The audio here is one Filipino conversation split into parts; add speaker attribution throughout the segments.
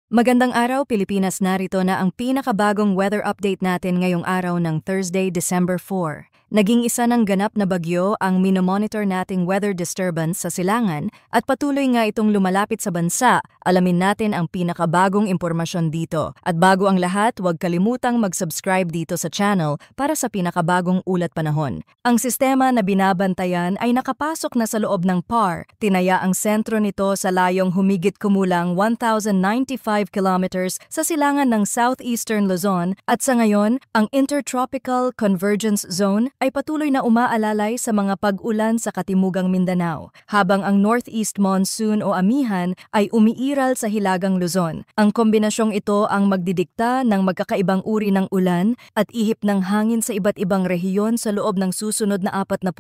Speaker 1: Magandang araw, Pilipinas. Narito na ang pinakabagong weather update natin ngayong araw ng Thursday, December 4. Naging isa ng ganap na bagyo ang minomonitor nating weather disturbance sa silangan at patuloy nga itong lumalapit sa bansa. Alamin natin ang pinakabagong impormasyon dito. At bago ang lahat, huwag kalimutang mag-subscribe dito sa channel para sa pinakabagong ulat panahon. Ang sistema na binabantayan ay nakapasok na sa loob ng PAR. Tinaya ang sentro nito sa layong humigit kumulang 1,095 kilometers sa silangan ng southeastern Luzon at sa ngayon, ang Intertropical Convergence Zone ay patuloy na umaalalay sa mga pag-ulan sa Katimugang Mindanao, habang ang Northeast Monsoon o amihan ay umiiral sa Hilagang Luzon. Ang kombinasyong ito ang magdidikta ng magkakaibang uri ng ulan at ihip ng hangin sa iba't ibang rehiyon sa loob ng susunod na 48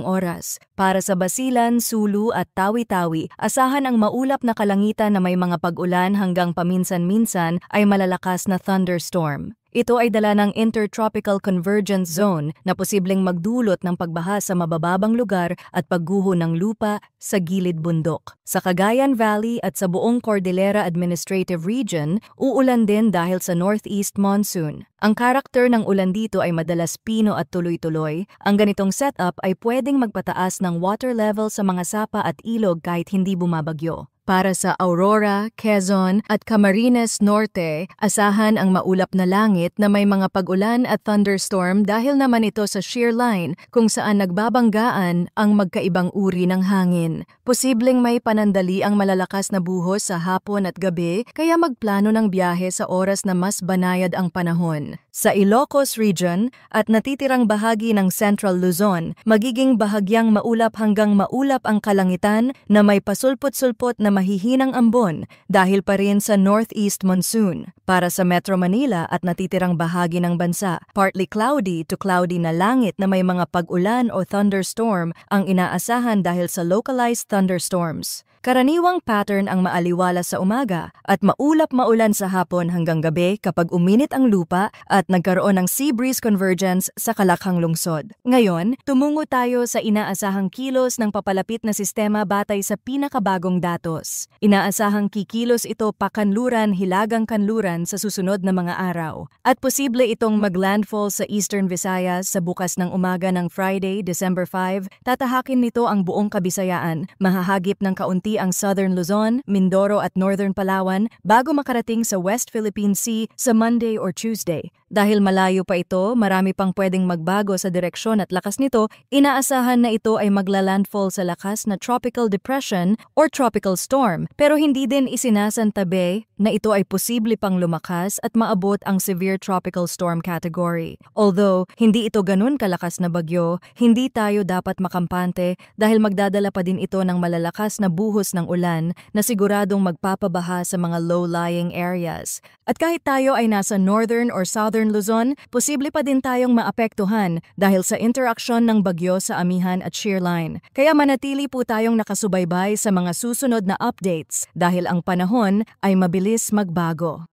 Speaker 1: oras. Para sa Basilan, Sulu at Tawi-Tawi, asahan ang maulap na kalangitan na may mga pag-ulan hanggang paminsan-minsan ay malalakas na thunderstorm. Ito ay dala ng Intertropical Convergence Zone na posibleng magdulot ng pagbaha sa mabababang lugar at pagguho ng lupa sa gilid bundok. Sa Cagayan Valley at sa buong Cordillera Administrative Region, uulan din dahil sa Northeast Monsoon. Ang karakter ng ulan dito ay madalas pino at tuloy-tuloy. Ang ganitong setup ay pwedeng magpataas ng water level sa mga sapa at ilog kahit hindi bumabagyo. Para sa Aurora, Quezon at Camarines Norte, asahan ang maulap na langit na may mga pag-ulan at thunderstorm dahil naman ito sa shear line kung saan nagbabanggaan ang magkaibang uri ng hangin. Posibleng may panandali ang malalakas na buhos sa hapon at gabi kaya magplano ng biyahe sa oras na mas banayad ang panahon. Sa Ilocos Region at natitirang bahagi ng Central Luzon, magiging bahagyang maulap hanggang maulap ang kalangitan na may pasulpot-sulpot na mahihinang ambon dahil pa rin sa Northeast Monsoon. Para sa Metro Manila at natitirang bahagi ng bansa, partly cloudy to cloudy na langit na may mga pag-ulan o thunderstorm ang inaasahan dahil sa localized thunderstorms. Karaniwang pattern ang maaliwala sa umaga at maulap-maulan sa hapon hanggang gabi kapag uminit ang lupa at nagkaroon ng sea breeze convergence sa Kalakhang lungsod. Ngayon, tumungo tayo sa inaasahang kilos ng papalapit na sistema batay sa pinakabagong datos. Inaasahang kikilos ito pakanluran, hilagang kanluran sa susunod na mga araw. At posible itong maglandfall sa Eastern Visayas sa bukas ng umaga ng Friday, December 5. Tatahakin nito ang buong Kabisayaan, mahahagip ng kaunti ang Southern Luzon, Mindoro at Northern Palawan bago makarating sa West Philippine Sea sa Monday or Tuesday. Dahil malayo pa ito, marami pang pwedeng magbago sa direksyon at lakas nito, inaasahan na ito ay maglalandfall sa lakas na tropical depression or tropical storm, pero hindi din isinasantabi na ito ay posible pang lumakas at maabot ang severe tropical storm category. Although hindi ito ganun kalakas na bagyo, hindi tayo dapat makampante dahil magdadala pa din ito ng malalakas na buhos ng ulan na siguradong magpapabaha sa mga low-lying areas. At kahit tayo ay nasa northern or southern Luzon, posible pa din tayong maapektuhan dahil sa interaksyon ng bagyo sa amihan at shear line. Kaya manatili po tayong nakasubaybay sa mga susunod na updates dahil ang panahon ay mabilis magbago.